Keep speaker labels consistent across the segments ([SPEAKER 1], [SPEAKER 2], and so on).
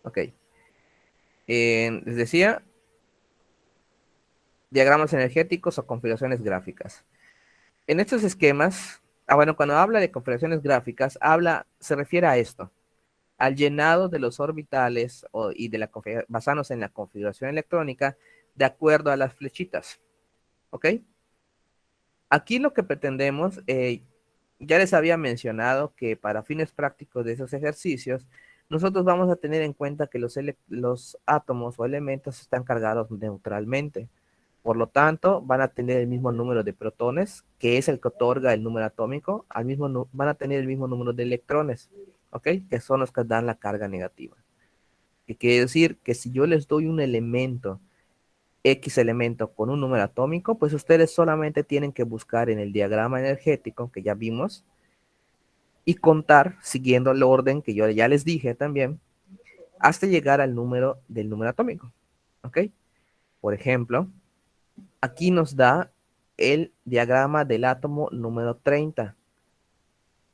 [SPEAKER 1] Ok. Les decía, diagramas energéticos o configuraciones gráficas. En estos esquemas, bueno, cuando habla de configuraciones gráficas, se refiere a esto, al llenado de los orbitales y de basándose en la configuración electrónica de acuerdo a las flechitas. ¿Ok? Aquí lo que pretendemos, ya les había mencionado que para fines prácticos de esos ejercicios, nosotros vamos a tener en cuenta que los átomos o elementos están cargados neutralmente. Por lo tanto, van a tener el mismo número de protones, que es el que otorga el número atómico, van a tener el mismo número de electrones, ¿ok? Que son los que dan la carga negativa. Que quiere decir que si yo les doy un elemento, X elemento con un número atómico, pues ustedes solamente tienen que buscar en el diagrama energético que ya vimos y contar, siguiendo el orden que yo ya les dije también, hasta llegar al número del número atómico, ¿ok? Por ejemplo, aquí nos da el diagrama del átomo número 30.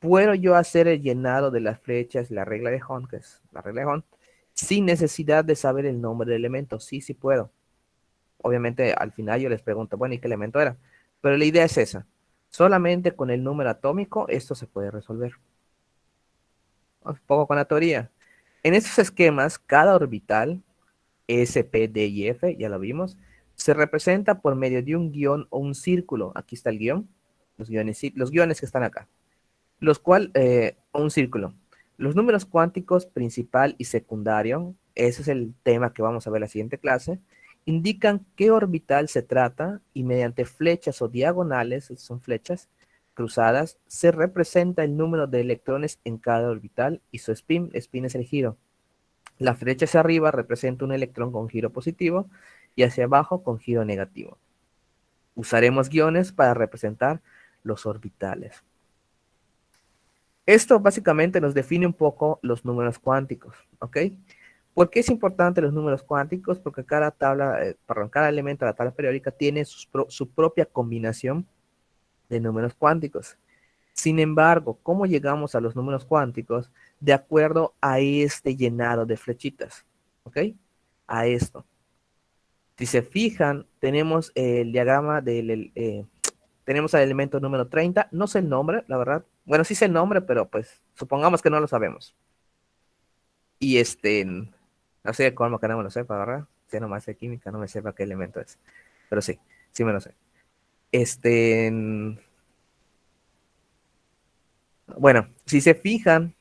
[SPEAKER 1] ¿Puedo yo hacer el llenado de las flechas, la regla de Hond, que es la regla de Hond, sin necesidad de saber el nombre del elemento? Sí, sí puedo. Obviamente al final yo les pregunto, bueno, ¿y qué elemento era? Pero la idea es esa. Solamente con el número atómico esto se puede resolver. Un poco con la teoría. En estos esquemas, cada orbital, S, P, D y F, ya lo vimos, se representa por medio de un guión o un círculo. Aquí está el guión, los guiones que están acá. Un círculo. Los números cuánticos principal y secundario, ese es el tema que vamos a ver en la siguiente clase, indican qué orbital se trata y mediante flechas o diagonales, son flechas cruzadas, se representa el número de electrones en cada orbital y su spin es el giro. La flecha hacia arriba representa un electrón con giro positivo y hacia abajo con giro negativo. Usaremos guiones para representar los orbitales. Esto básicamente nos define un poco los números cuánticos, ¿ok? ¿Por qué es importante los números cuánticos? Porque cada elemento de la tabla periódica tiene su propia combinación de números cuánticos. Sin embargo, ¿cómo llegamos a los números cuánticos? De acuerdo a este llenado de flechitas, ¿ok? A esto. Si se fijan, tenemos el diagrama tenemos el elemento número 30, no sé el nombre, la verdad. Bueno, sí sé el nombre, pero pues supongamos que no lo sabemos. Y no sé cómo que no me lo sepa, ¿verdad? Si nomás de química, no me sepa qué elemento es. Pero sí, sí me lo sé. Este, bueno, si se fijan,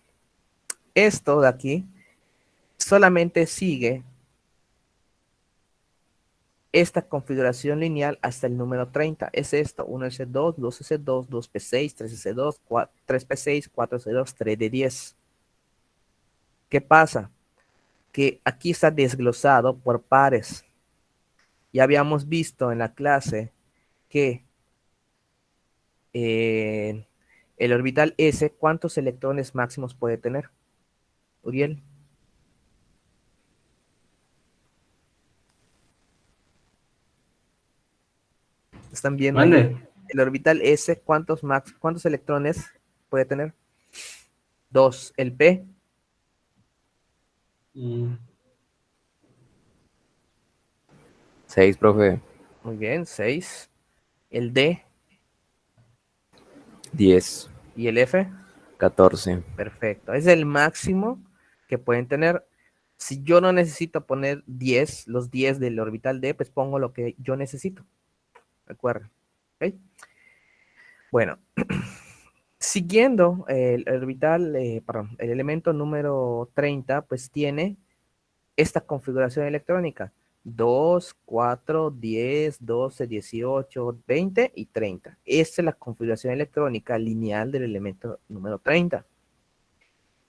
[SPEAKER 1] esto de aquí solamente sigue esta configuración lineal hasta el número 30. Es esto, 1S2, 2S2, 2P6, 3S2, 3P6, 4S2, 3D10. ¿Qué pasa? Que aquí está desglosado por pares. Ya habíamos visto en la clase que eh, el orbital S, ¿cuántos electrones máximos puede tener? Uriel, ¿están viendo ahí?
[SPEAKER 2] Mande.
[SPEAKER 1] El orbital S, ¿cuántos electrones puede tener? Dos. El P,
[SPEAKER 2] Mm,
[SPEAKER 3] 6, profe.
[SPEAKER 1] muy bien, 6. El D
[SPEAKER 3] 10,
[SPEAKER 1] y el F,
[SPEAKER 3] 14.
[SPEAKER 1] perfecto. Es el máximo que pueden tener. Si yo no necesito poner 10, los 10 del orbital D, pues pongo lo que yo necesito. Recuerda. ¿Ok? Bueno, siguiendo el elemento número 30, pues tiene esta configuración electrónica. 2, 4, 10, 12, 18, 20 y 30. Esta es la configuración electrónica lineal del elemento número 30.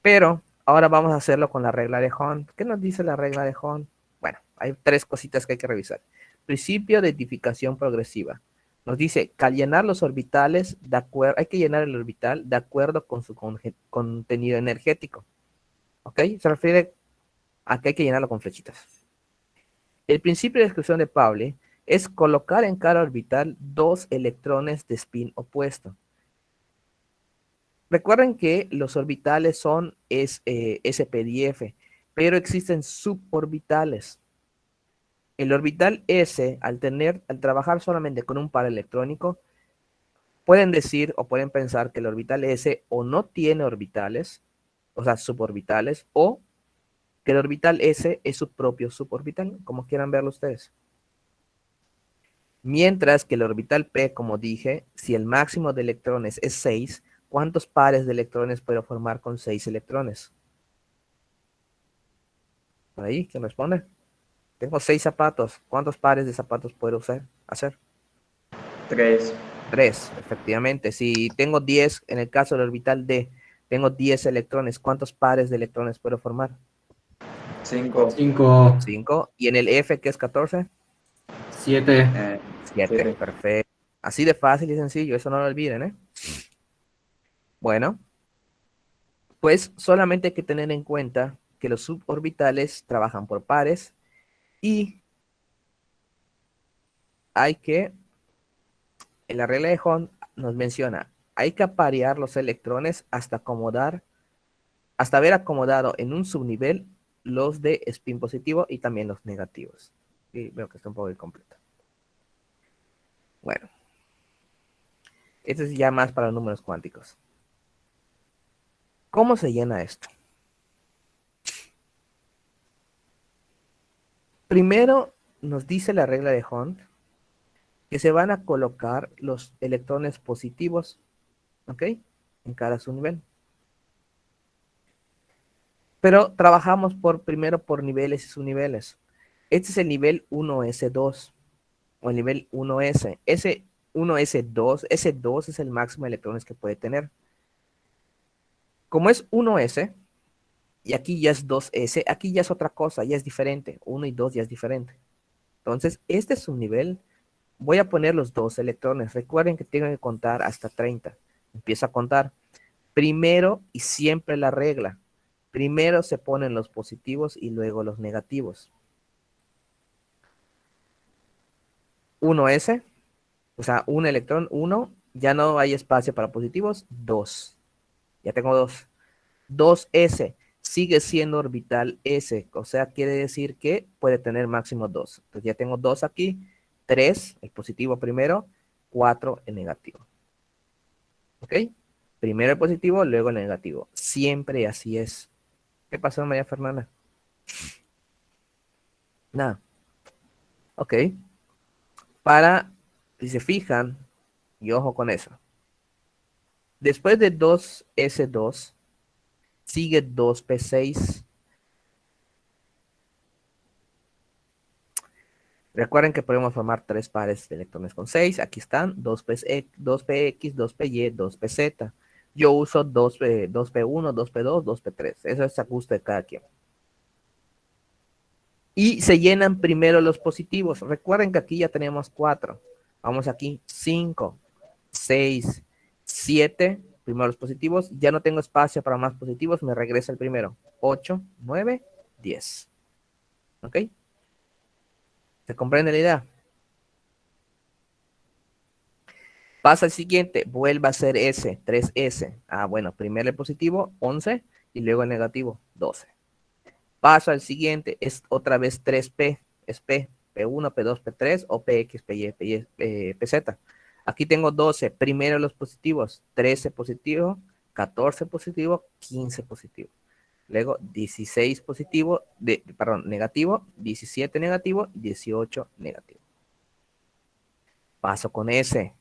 [SPEAKER 1] Pero ahora vamos a hacerlo con la regla de Hond. ¿Qué nos dice la regla de Hond? Bueno, hay tres cositas que hay que revisar. Principio de edificación progresiva. Nos dice que al llenar los orbitales, hay que llenar el orbital de acuerdo con su contenido energético. ¿Ok? Se refiere a que hay que llenarlo con flechitas. El principio de exclusión de Pauli es colocar en cada orbital dos electrones de spin opuesto. Recuerden que los orbitales son SP y F, pero existen suborbitales. El orbital S, al trabajar solamente con un par electrónico, pueden decir o pueden pensar que el orbital S o no tiene orbitales, o sea, suborbitales, o que el orbital S es su propio suborbital, como quieran verlo ustedes. Mientras que el orbital P, como dije, si el máximo de electrones es 6, ¿cuántos pares de electrones puedo formar con 6 electrones? Por ahí, ¿quién responde? Tengo 6 zapatos. ¿Cuántos pares de zapatos puedo hacer?
[SPEAKER 2] 3.
[SPEAKER 1] 3, efectivamente. Si tengo 10, en el caso del orbital D, tengo 10 electrones. ¿Cuántos pares de electrones puedo formar?
[SPEAKER 2] 5.
[SPEAKER 4] 5,
[SPEAKER 1] 5. ¿Y en el F, que es 14?
[SPEAKER 4] 7.
[SPEAKER 1] 7, perfecto. Así de fácil y sencillo, eso no lo olviden, ¿eh? Bueno, pues solamente hay que tener en cuenta que los suborbitales trabajan por pares y hay que, en la regla de Hond nos menciona, hay que aparear los electrones hasta haber acomodado en un subnivel los de spin positivo y también los negativos. Y veo que está un poco incompleto. Bueno, esto es ya más para los números cuánticos. ¿Cómo se llena esto? Primero nos dice la regla de Hond que se van a colocar los electrones positivos, ¿ok? En cada subnivel. Pero trabajamos primero por niveles y subniveles. Este es el nivel 1S2 o el nivel 1S. Ese 1S2, ese 2 es el máximo de electrones que puede tener. Como es 1S y aquí ya es 2S, aquí ya es otra cosa, ya es diferente. 1 y 2 ya es diferente. Entonces, este subnivel, voy a poner los 2 electrones. Recuerden que tengo que contar hasta 30. Empiezo a contar. Primero y siempre la regla. Primero se ponen los positivos y luego los negativos. 1S, o sea, un electrón, 1, ya no hay espacio para positivos, 2. Ya tengo 2. 2S sigue siendo orbital S, o sea, quiere decir que puede tener máximo 2. Entonces ya tengo 2 aquí, 3, el positivo primero, 4 el negativo. ¿Ok? Primero el positivo, luego el negativo. Siempre así es. ¿Qué pasó, María Fernanda? Nada. Ok. Si se fijan, y ojo con eso. Después de 2S2, sigue 2P6. Recuerden que podemos formar 3 pares de electrones con 6. Aquí están 2PX, 2PY, 2PZ. Yo uso 2P1, 2P2, 2P3. Eso es a gusto de cada quien. Y se llenan primero los positivos. Recuerden que aquí ya tenemos 4. Vamos aquí, 5, 6, 7. Primero los positivos. Ya no tengo espacio para más positivos. Me regresa el primero. 8, 9, 10. ¿Ok? ¿Se comprende la idea? Pasa al siguiente. Vuelve a ser S, 3S. Ah, bueno, primero el positivo, 11. Y luego el negativo, 12. Paso al siguiente. Es otra vez 3P. Es P. P1, P2, P3 o PX, PY, PZ. Aquí tengo 12. Primero los positivos. 13 positivo, 14 positivo, 15 positivo. Luego 16 positivo, negativo, 17 negativo, 18 negativo. Paso con S.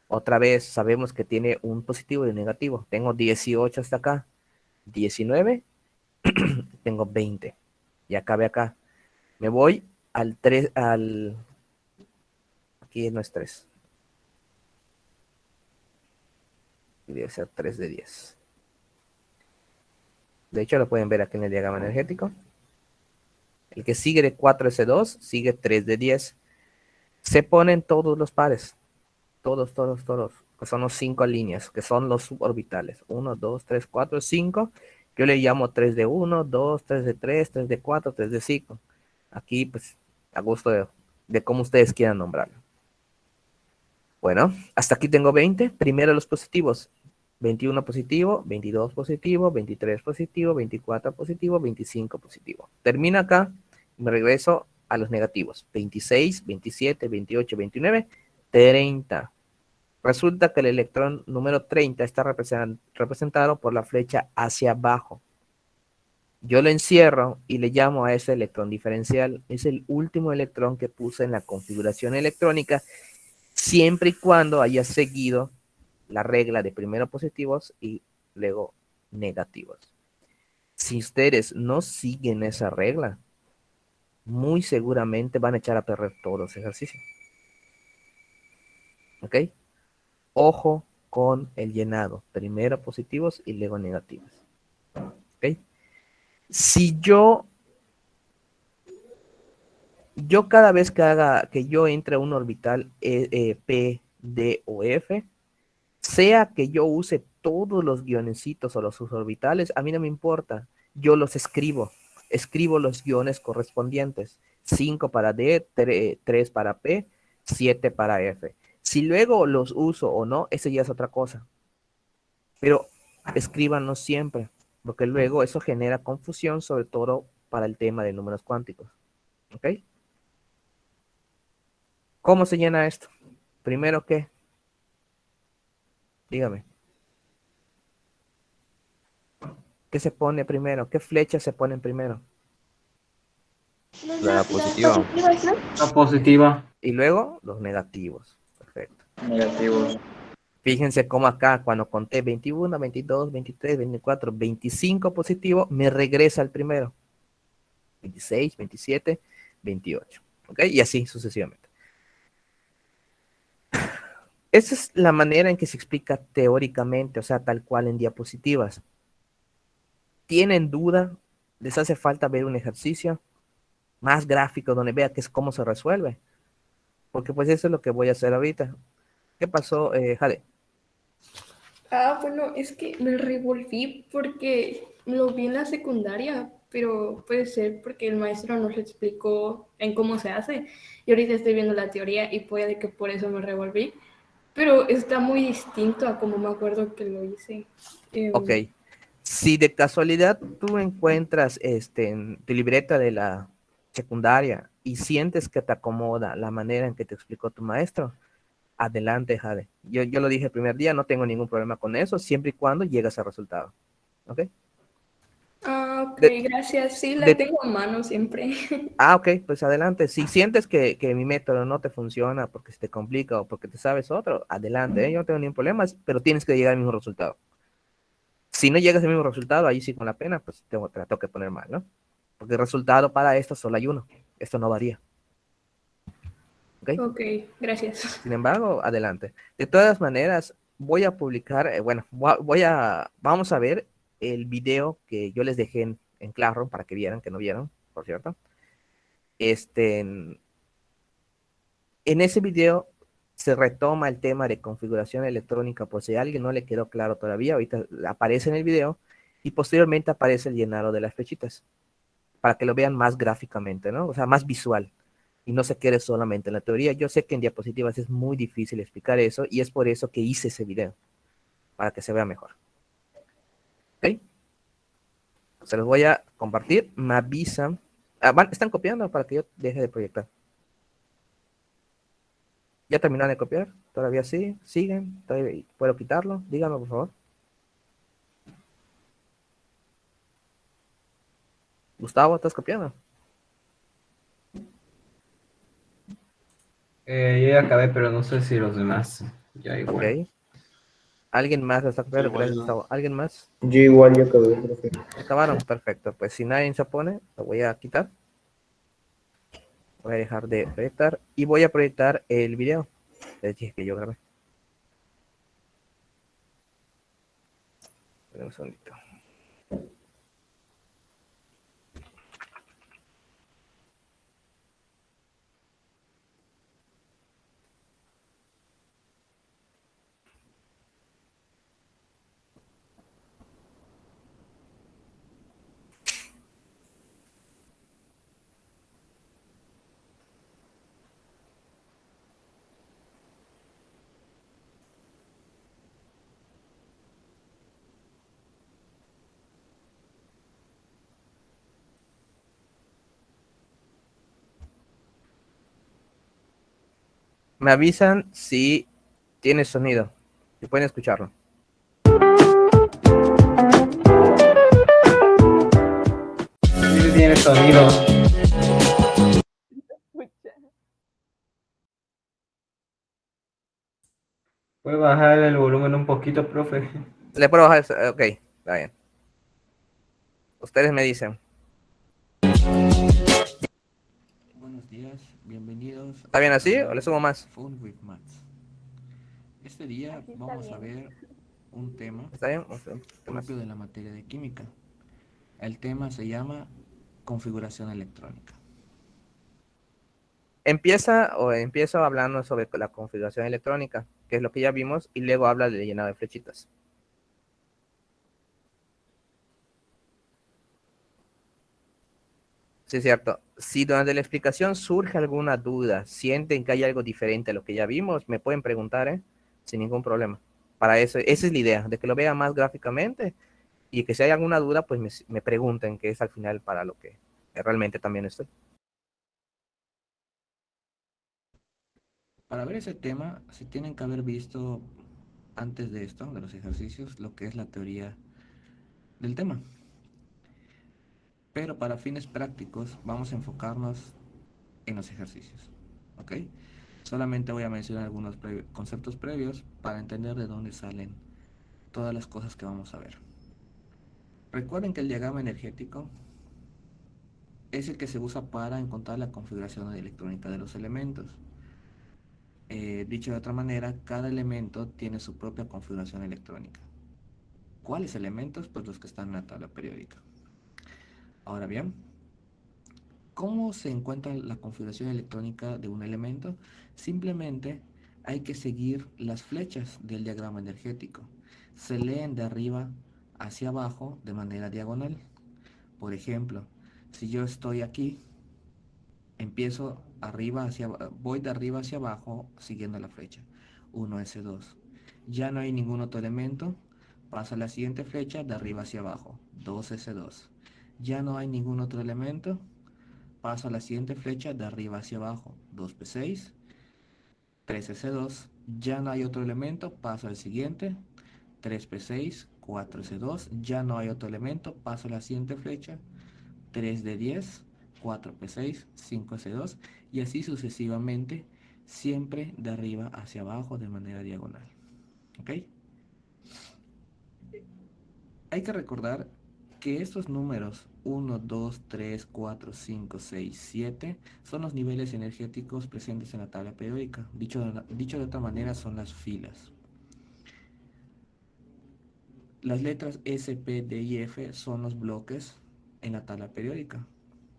[SPEAKER 1] Otra vez sabemos que tiene un positivo y un negativo. Tengo 18 hasta acá. 19. Tengo 20. Y acabé acá. Me voy al 3, aquí no es 3. Y debe ser 3 de 10. De hecho, lo pueden ver aquí en el diagrama energético. El que sigue de 4S2 sigue 3 de 10. Se ponen todos los pares. Todos. Que son los 5 líneas, que son los suborbitales. 1, 2, 3, 4, 5. Yo le llamo 3 de 1, 2, 3 de 3, 3 de 4, 3 de 5. Aquí, pues, a gusto de cómo ustedes quieran nombrarlo. Bueno, hasta aquí tengo 20. Primero los positivos. 21 positivo, 22 positivo, 23 positivo, 24 positivo, 25 positivo. Termino acá y me regreso a los negativos. 26, 27, 28, 29, 30. Resulta que el electrón número 30 está representado por la flecha hacia abajo. Yo lo encierro y le llamo a ese electrón diferencial. Es el último electrón que puse en la configuración electrónica, siempre y cuando haya seguido la regla de primero positivos y luego negativos. Si ustedes no siguen esa regla, muy seguramente van a echar a perder todos los ejercicios. ¿Ok? Ojo con el llenado. Primero positivos y luego negativos. ¿Ok? Si yo cada vez que yo entre a un orbital P, D o F, sea que yo use todos los guionecitos o los suborbitales, a mí no me importa. Yo los escribo. Escribo los guiones correspondientes. 5 para D, 3 para P, 7 para F. Si luego los uso o no, eso ya es otra cosa. Pero escríbanlos siempre, porque luego eso genera confusión, sobre todo para el tema de números cuánticos. ¿Ok? ¿Cómo se llena esto? Primero, ¿qué? Dígame. ¿Qué se pone primero? ¿Qué flechas se ponen primero?
[SPEAKER 3] La positiva.
[SPEAKER 5] positivas, ¿no?
[SPEAKER 4] La positiva.
[SPEAKER 1] Y luego los negativos. Perfecto.
[SPEAKER 2] Negativos.
[SPEAKER 1] Fíjense cómo acá, cuando conté 21, 22, 23, 24, 25 positivo, me regresa al primero. 26, 27, 28. ¿Ok? Y así sucesivamente. Esa es la manera en que se explica teóricamente, o sea, tal cual en diapositivas. ¿Tienen duda? ¿Les hace falta ver un ejercicio más gráfico donde vea que es cómo se resuelve? Porque pues eso es lo que voy a hacer ahorita. ¿Qué pasó, Jade?
[SPEAKER 5] Ah, bueno, es que me revolví porque lo vi en la secundaria, pero puede ser porque el maestro nos explicó en cómo se hace. Y ahorita estoy viendo la teoría y puede que por eso me revolví. Pero está muy distinto a como me acuerdo que lo hice.
[SPEAKER 1] Ok. Si de casualidad tú encuentras en tu libreta de la secundaria y sientes que te acomoda la manera en que te explicó tu maestro, adelante, Jade. Yo lo dije el primer día, no tengo ningún problema con eso, siempre y cuando llegas al resultado. ¿Ok?
[SPEAKER 5] Ah, ok,
[SPEAKER 1] De-
[SPEAKER 5] gracias. Sí, la
[SPEAKER 1] de-
[SPEAKER 5] tengo a mano siempre.
[SPEAKER 1] ok, pues adelante. Si sientes que mi método no te funciona porque se te complica o porque te sabes otro, adelante, yo no tengo ningún problema, pero tienes que llegar al mismo resultado. Si no llegas al mismo resultado, ahí sí con la pena, pues te la tengo que poner mal, ¿no? Porque el resultado para esto solo hay uno. Esto no varía. ¿Ok?
[SPEAKER 5] Ok, gracias.
[SPEAKER 1] Sin embargo, adelante. De todas maneras, voy a publicar, bueno, vamos a ver el video que yo les dejé en Classroom para que vieran, que no vieron, por cierto. En ese video se retoma el tema de configuración electrónica, por si a alguien no le quedó claro todavía, ahorita aparece en el video y posteriormente aparece el llenado de las flechitas, para que lo vean más gráficamente, ¿no? O sea, más visual y no se quede solamente en la teoría. Yo sé que en diapositivas es muy difícil explicar eso y es por eso que hice ese video, para que se vea mejor. ¿Ok? Se los voy a compartir. Me avisan. ¿Están copiando para que yo deje de proyectar? ¿Ya terminaron de copiar? ¿Todavía sí? ¿Siguen? ¿Todavía puedo quitarlo? Díganme, por favor. Gustavo, ¿estás copiando?
[SPEAKER 4] Yo ya acabé, pero no sé si los demás. Ya igual.
[SPEAKER 1] Ok. ¿Alguien más lo está
[SPEAKER 6] Sí,
[SPEAKER 1] copiando?
[SPEAKER 6] igual
[SPEAKER 1] Gracias,
[SPEAKER 6] yo.
[SPEAKER 1] Gustavo. ¿Alguien más?
[SPEAKER 2] Yo igual ya acabé, profe.
[SPEAKER 1] ¿Acabaron? Perfecto. Pues si nadie se opone, lo voy a quitar. Voy a dejar de proyectar y voy a proyectar el video. Les dije que yo grabé. Esperen un segundito. Me avisan si tiene sonido, si pueden escucharlo.
[SPEAKER 4] Sí tiene sonido. ¿Puede bajar el volumen un poquito, profe?
[SPEAKER 1] Le puedo bajar, ok, está bien. Ustedes me dicen.
[SPEAKER 6] Buenos días, bienvenidos
[SPEAKER 1] ¿Está bien
[SPEAKER 6] a
[SPEAKER 1] así o le sumo más?
[SPEAKER 6] Fun with Maths. Este día vamos a ver un tema
[SPEAKER 1] ¿Está bien? Ok, ¿qué más?
[SPEAKER 6] propio de la materia de química. El tema se llama configuración electrónica.
[SPEAKER 1] Empiezo hablando sobre la configuración electrónica, que es lo que ya vimos, y luego habla del llenado de flechitas. Sí, es cierto. Si durante la explicación surge alguna duda, sienten que hay algo diferente a lo que ya vimos, me pueden preguntar, ¿eh? Sin ningún problema. Para eso, esa es la idea, de que lo vean más gráficamente y que si hay alguna duda, pues me pregunten, que es al final para lo que realmente también estoy.
[SPEAKER 6] Para ver ese tema, se tienen que haber visto antes de esto, de los ejercicios, lo que es la teoría del tema. Pero para fines prácticos vamos a enfocarnos en los ejercicios, ¿ok? Solamente voy a mencionar algunos conceptos previos para entender de dónde salen todas las cosas que vamos a ver. Recuerden que el diagrama energético es el que se usa para encontrar la configuración electrónica de los elementos. Dicho de otra manera, cada elemento tiene su propia configuración electrónica. ¿Cuáles elementos? Pues los que están en la tabla periódica. Ahora bien, ¿cómo se encuentra la configuración electrónica de un elemento? Simplemente hay que seguir las flechas del diagrama energético. Se leen de arriba hacia abajo de manera diagonal. Por ejemplo, si yo estoy aquí, voy de arriba hacia abajo siguiendo la flecha. 1s2. Ya no hay ningún otro elemento. Paso a la siguiente flecha de arriba hacia abajo. 2s2. Ya no hay ningún otro elemento. Paso a la siguiente flecha de arriba hacia abajo. 2p6. 3s2. Ya no hay otro elemento. Paso al siguiente. 3p6. 4s2. Ya no hay otro elemento. Paso a la siguiente flecha. 3d10, 4p6, 5s2 y así sucesivamente, siempre de arriba hacia abajo de manera diagonal. ¿Ok? Hay que recordar que estos números 1, 2, 3, 4, 5, 6, 7 son los niveles energéticos presentes en la tabla periódica. Dicho de otra manera, son las filas. Las letras S, P, D y F son los bloques en la tabla periódica.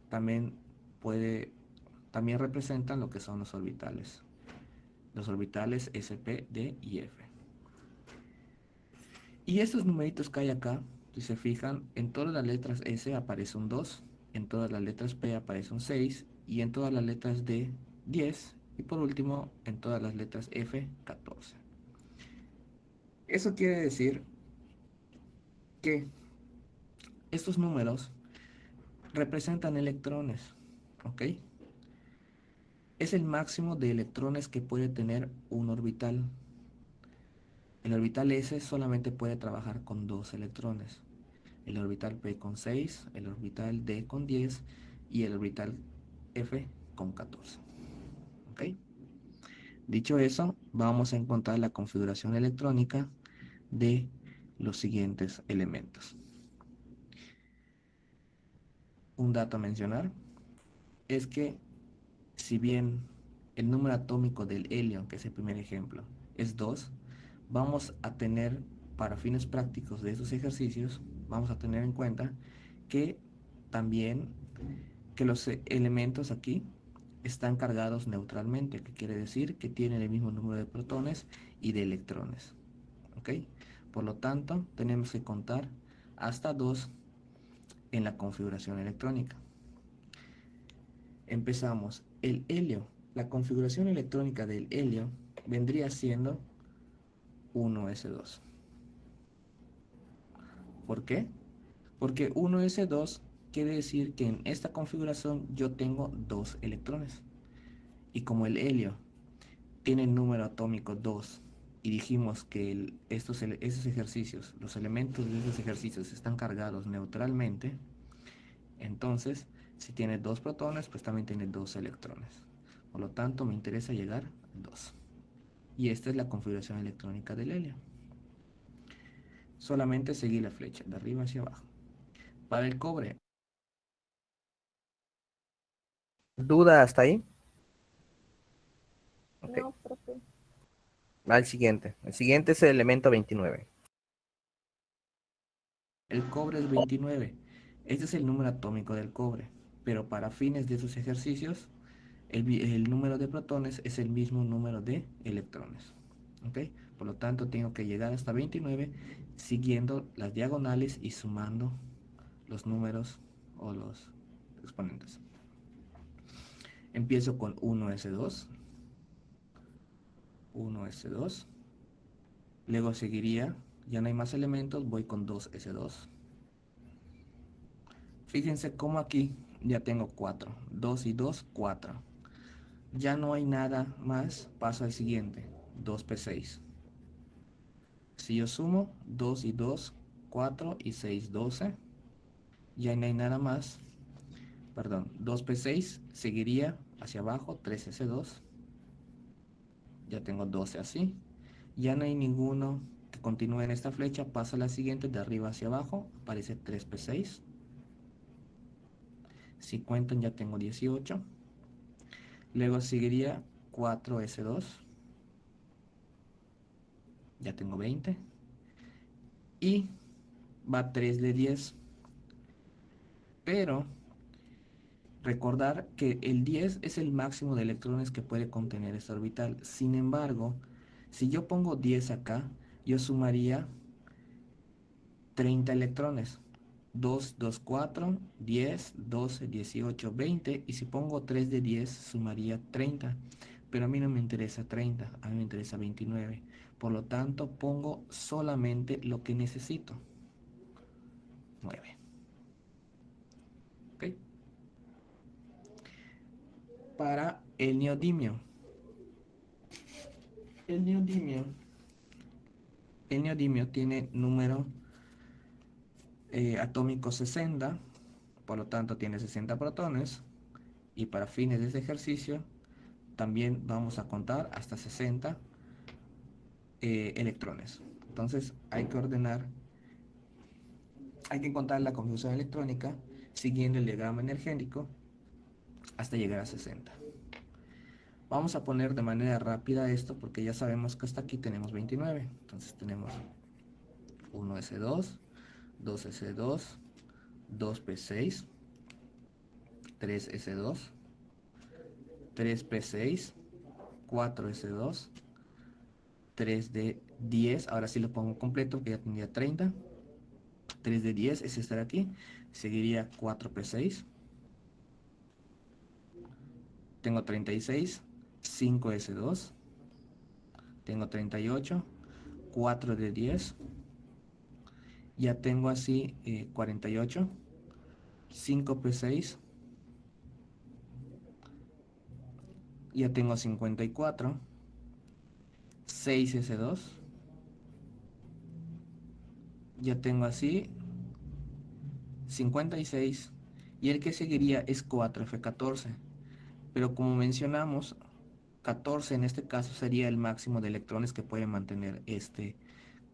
[SPEAKER 6] También representan lo que son los orbitales. Los orbitales S, P, D y F. Y estos numeritos que hay acá, si se fijan, en todas las letras S aparece un 2, en todas las letras P aparece un 6 y en todas las letras D 10 y por último en todas las letras F 14. Eso quiere decir que estos números representan electrones, ¿ok? Es el máximo de electrones que puede tener un orbital. El orbital S solamente puede trabajar con 2 electrones. El orbital P con 6, el orbital D con 10 y el orbital F con 14. ¿Ok? Dicho eso, vamos a encontrar la configuración electrónica de los siguientes elementos. Un dato a mencionar es que si bien el número atómico del helio, que es el primer ejemplo, es 2, vamos a tener, para fines prácticos de estos ejercicios, vamos a tener en cuenta que también que los elementos aquí están cargados neutralmente, que quiere decir que tienen el mismo número de protones y de electrones. ¿Ok? Por lo tanto, tenemos que contar hasta 2 en la configuración electrónica. Empezamos. El helio, la configuración electrónica del helio vendría siendo 1s2. ¿Por qué? Porque 1s2 quiere decir que en esta configuración yo tengo 2 electrones. Y como el helio tiene el número atómico 2 y dijimos que esos ejercicios, los elementos de esos ejercicios están cargados neutralmente, entonces si tiene 2 protones, pues también tiene 2 electrones. Por lo tanto, me interesa llegar a 2. Y esta es la configuración electrónica del helio. Solamente seguir la flecha de arriba hacia abajo. Para el cobre,
[SPEAKER 1] ¿Duda hasta ahí? Ok,
[SPEAKER 5] No, profe.
[SPEAKER 1] va el siguiente. El siguiente es el elemento 29.
[SPEAKER 6] el cobre es 29. Este es el número atómico del cobre. Pero para fines de esos ejercicios, el número de protones es el mismo número de electrones. ¿Ok? Por lo tanto, tengo que llegar hasta 29 siguiendo las diagonales y sumando los números o los exponentes. Empiezo con 1s2. 1s2. Luego seguiría, ya no hay más elementos, voy con 2s2. Fíjense cómo aquí ya tengo 4. 2 y 2, 4. Ya no hay nada más, paso al siguiente. 2p6. Si yo sumo 2 y 2, 4 y 6, 12. Ya no hay nada más. Perdón, 2p6 seguiría hacia abajo, 3s2. Ya tengo 12 así. Ya no hay ninguno que continúe en esta flecha. Paso a la siguiente, de arriba hacia abajo. Aparece 3p6. Si cuentan ya tengo 18. Luego seguiría 4s2. Ya tengo 20. Y va 3 de 10. Pero recordar que el 10 es el máximo de electrones que puede contener esta orbital. Sin embargo, si yo pongo 10 acá, yo sumaría 30 electrones. 2, 2, 4, 10, 12, 18, 20. Y si pongo 3 de 10, sumaría 30. Pero a mí no me interesa 30, a mí me interesa 29. Por lo tanto, pongo solamente lo que necesito. 9. ¿Ok? Para el neodimio. El neodimio. El neodimio tiene número atómico 60, por lo tanto tiene 60 protones. Y para fines de este ejercicio, también vamos a contar hasta 60 electrones. Entonces hay que ordenar, hay que contar la configuración electrónica siguiendo el diagrama energético hasta llegar a 60. Vamos a poner de manera rápida esto porque ya sabemos que hasta aquí tenemos 29. Entonces tenemos 1s2, 2s2, 2p6, 3s2, 3p6, 4s2, 3 de 10, ahora sí lo pongo completo porque ya tendría 30. 3 de 10 es estar aquí, seguiría 4p6, tengo 36, 5s2, tengo 38, 4 de 10, ya tengo así 48, 5p6, ya tengo 54, 6s2, ya tengo así 56 y el que seguiría es 4f14, pero como mencionamos, 14 en este caso sería el máximo de electrones que puede mantener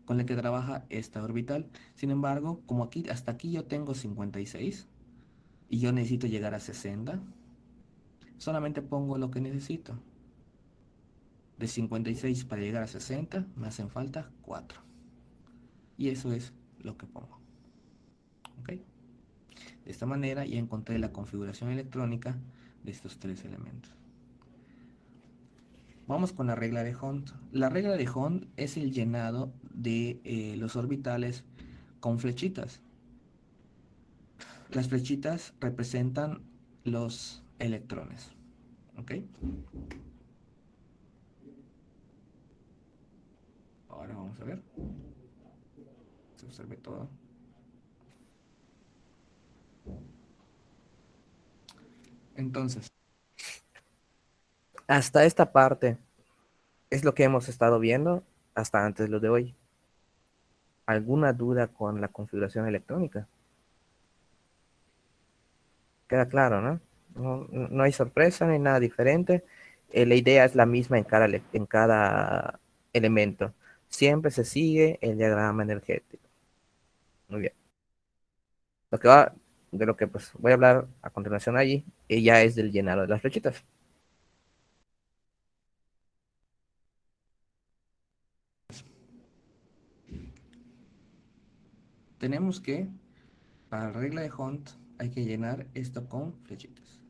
[SPEAKER 6] con el que trabaja esta orbital. Sin embargo, como aquí hasta aquí yo tengo 56 y yo necesito llegar a 60, solamente pongo lo que necesito. De 56 para llegar a 60 me hacen falta 4. Y eso es lo que pongo. ¿Ok? De esta manera ya encontré la configuración electrónica de estos tres elementos. Vamos con la regla de Hund. La regla de Hund es el llenado de los orbitales con flechitas. Las flechitas representan los electrones. ¿Ok? Ahora vamos a ver. Se observe todo. Entonces,
[SPEAKER 1] Hasta esta parte, Es lo que hemos estado viendo hasta antes de lo de hoy. ¿Alguna duda con la configuración electrónica? Queda claro, ¿no? No hay sorpresa, no hay nada diferente. La idea es la misma en cada elemento. Siempre se sigue el diagrama energético. Muy bien. Lo que va, de lo que pues voy a hablar a continuación allí, ya es del llenado de las flechitas.
[SPEAKER 6] Tenemos que, para la regla de Hunt, hay que llenar esto con flechitas.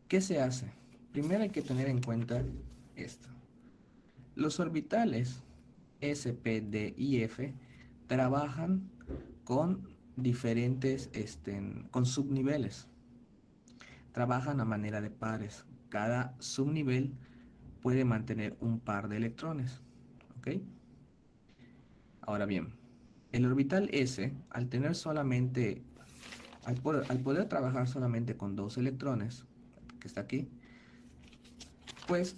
[SPEAKER 6] ¿Qué se hace? Primero hay que tener en cuenta esto. Los orbitales S, P, D y F trabajan con diferentes, con subniveles. Trabajan a manera de pares. Cada subnivel puede mantener un par de electrones. ¿Ok? Ahora bien, el orbital S, al tener solamente, al poder trabajar solamente con dos electrones, que está aquí, pues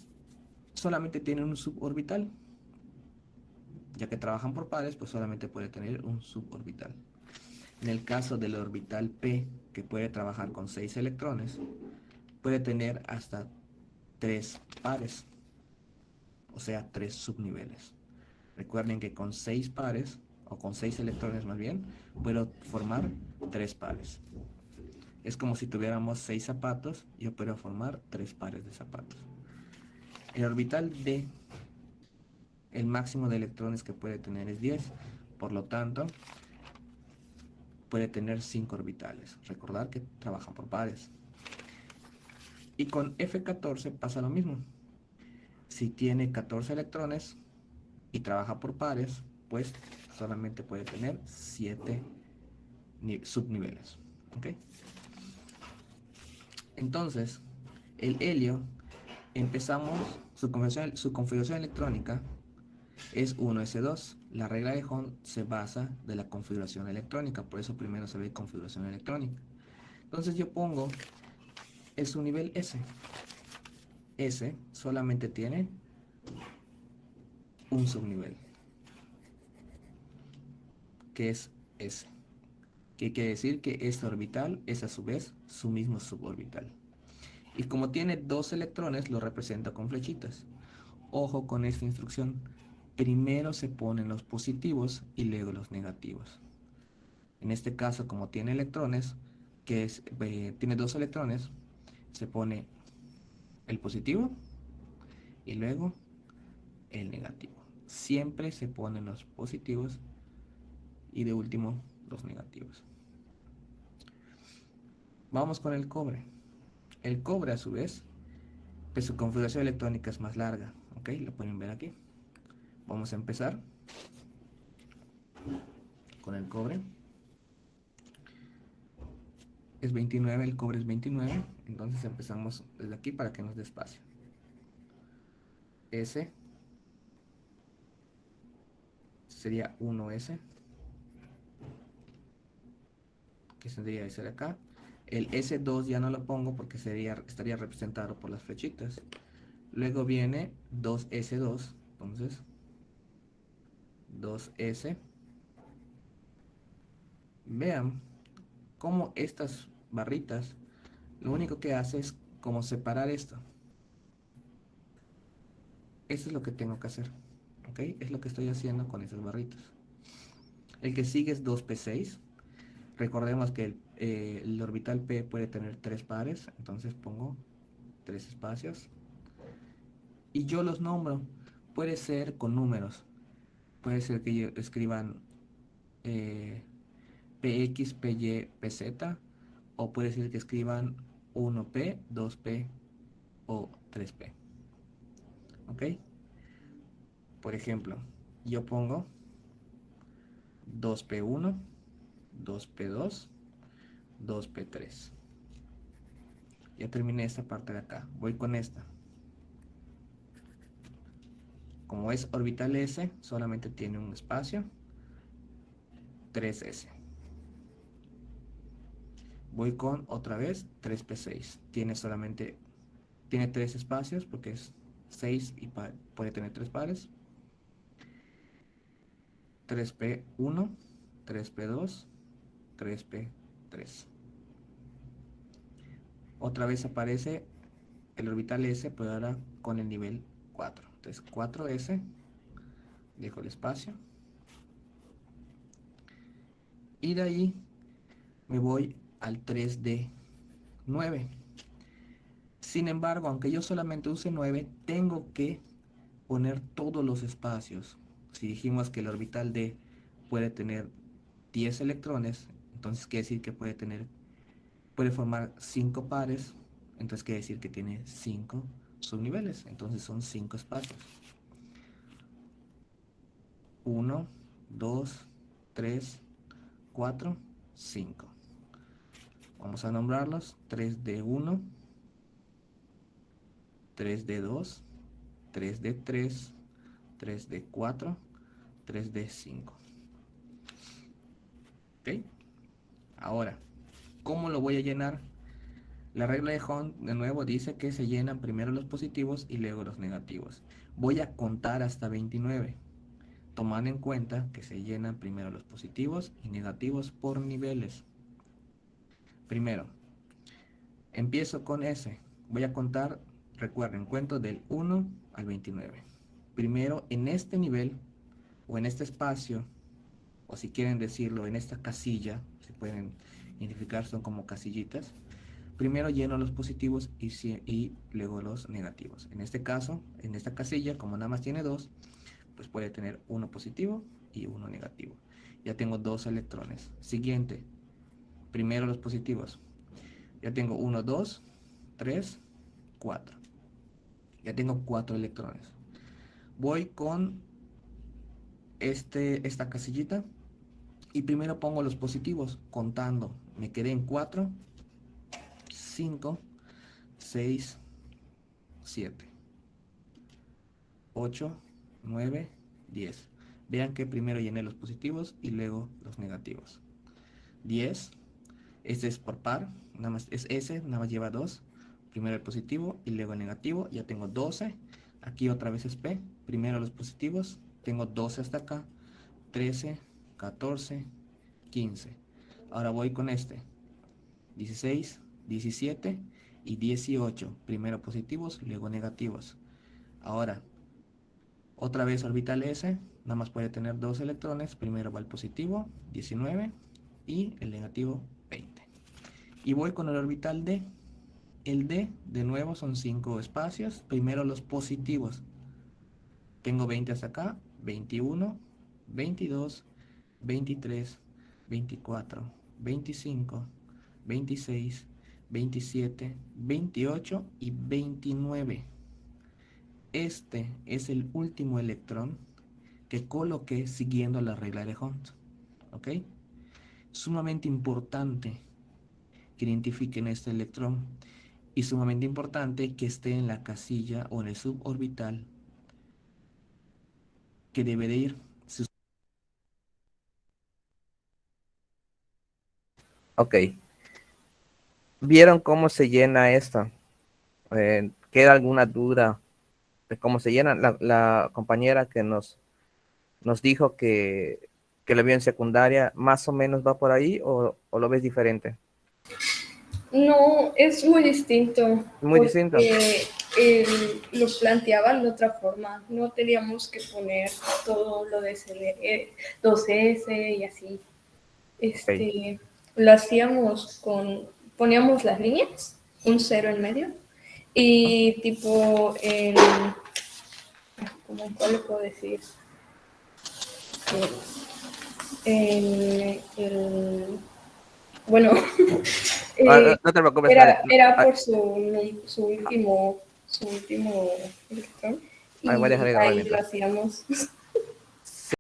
[SPEAKER 6] solamente tiene un suborbital. Ya que trabajan por pares, pues solamente puede tener un suborbital. En el caso del orbital P, que puede trabajar con 6 electrones, puede tener hasta 3 pares, o sea, 3 subniveles. Recuerden que con 6 pares, o con 6 electrones más bien, puedo formar 3 pares. Es como si tuviéramos 6 zapatos, yo puedo formar 3 pares de zapatos. El orbital D, el máximo de electrones que puede tener es 10, por lo tanto, puede tener 5 orbitales. Recordar que trabajan por pares. Y con F14 pasa lo mismo. Si tiene 14 electrones y trabaja por pares, pues solamente puede tener 7 subniveles. ¿Ok? Entonces, el helio, empezamos, su configuración electrónica es 1s2. La regla de Hond se basa de la configuración electrónica, por eso primero se ve configuración electrónica. Entonces yo pongo el subnivel S. S solamente tiene un subnivel, que es S. Que quiere decir que este orbital es a su vez su mismo suborbital. Y como tiene dos electrones, lo representa con flechitas. Ojo con esta instrucción. Primero se ponen los positivos y luego los negativos. En este caso, como tiene electrones, tiene dos electrones, se pone el positivo y luego el negativo. Siempre se ponen los positivos y de último los negativos. Vamos con el cobre. El cobre a su vez, pues su configuración electrónica es más larga. Ok, lo pueden ver aquí. Vamos a empezar con el cobre. Es 29, el cobre es 29. Entonces empezamos desde aquí para que nos dé espacio. S sería 1S, que tendría que ser acá. El S2 ya no lo pongo porque estaría representado por las flechitas. Luego viene 2S2, entonces 2S. Vean cómo estas barritas lo único que hace es como separar esto. Eso es lo que tengo que hacer. ¿Ok? Es lo que estoy haciendo con esas barritas. El que sigue es 2P6. Recordemos que el orbital P puede tener 3 pares, entonces pongo 3 espacios. Y yo los nombro. Puede ser con números. Puede ser que escriban PX, PY, PZ. O puede ser que escriban 1P, 2P o 3P. ¿Ok? Por ejemplo, yo pongo 2P1, 2P2, 2P3. Ya terminé esta parte de acá. Voy con esta. Como es orbital S, solamente tiene un espacio. 3S. Voy con otra vez 3P6. Tiene 3 espacios porque es 6 y puede tener 3 pares. 3p1, 3p2, 3p3. Otra vez aparece el orbital S, pero ahora con el nivel 4. Entonces 4s, dejo el espacio. Y de ahí me voy al 3D9. Sin embargo, aunque yo solamente use 9, tengo que poner todos los espacios. Si dijimos que el orbital D puede tener 10 electrones, entonces quiere decir que puede formar 5 pares, entonces quiere decir que tiene 5 subniveles, entonces son 5 espacios. 1, 2, 3, 4, 5. Vamos a nombrarlos: 3D1, 3D2, 3D3, 3D4, 3D5. ¿Ok? Ahora, ¿cómo lo voy a llenar? La regla de Hund, de nuevo, dice que se llenan primero los positivos y luego los negativos. Voy a contar hasta 29, tomando en cuenta que se llenan primero los positivos y negativos por niveles. Primero, empiezo con S. Voy a contar, recuerden, cuento del 1 al 29. Primero, en este nivel, o en este espacio, o si quieren decirlo, en esta casilla, se pueden identificar, son como casillitas. Primero lleno los positivos y luego los negativos. En este caso, en esta casilla, como nada más tiene 2, pues puede tener uno positivo y uno negativo. Ya tengo 2 electrones. Siguiente, primero los positivos. Ya tengo 1, 2, 3, 4. Ya tengo 4 electrones. Voy con esta casillita y primero pongo los positivos, contando. Me quedé en 4, 5, 6, 7, 8, 9, 10. Vean que primero llené los positivos y luego los negativos. 10. Este es por par, nada más es S, nada más lleva 2. Primero el positivo y luego el negativo. Ya tengo 12. Aquí otra vez es P. Primero los positivos. Tengo 12 hasta acá. 13, 14, 15. Ahora voy con este. 16, 17 y 18. Primero positivos, luego negativos. Ahora, otra vez orbital S. Nada más puede tener 2 electrones. Primero va el positivo, 19, y el negativo, 20. Y voy con el orbital D. El D, de nuevo, son 5 espacios. Primero los positivos. Tengo 20 hasta acá. 21, 22, 23, 24, 25, 26, 27, 28 y 29. Este es el último electrón que coloqué siguiendo la regla de Hund. ¿Ok? Sumamente importante que identifiquen este electrón y sumamente importante que esté en la casilla o en el suborbital que debe de ir.
[SPEAKER 1] Ok. ¿Vieron cómo se llena esto? ¿Queda alguna duda de cómo se llena? La compañera que nos dijo que lo vio en secundaria, ¿más o menos va por ahí o lo ves diferente?
[SPEAKER 5] No, es muy distinto,
[SPEAKER 1] Muy distinto.
[SPEAKER 5] porque lo planteaban de otra forma. No teníamos que poner todo lo de 2S y así. Lo hacíamos poníamos las líneas, un 0 en medio, y tipo ¿cuál le puedo decir? Bueno,
[SPEAKER 1] No te preocupes.
[SPEAKER 5] era por su último electrón, y
[SPEAKER 1] Voy a dejar de grabar
[SPEAKER 5] ahí lo
[SPEAKER 1] mientras.
[SPEAKER 5] hacíamos.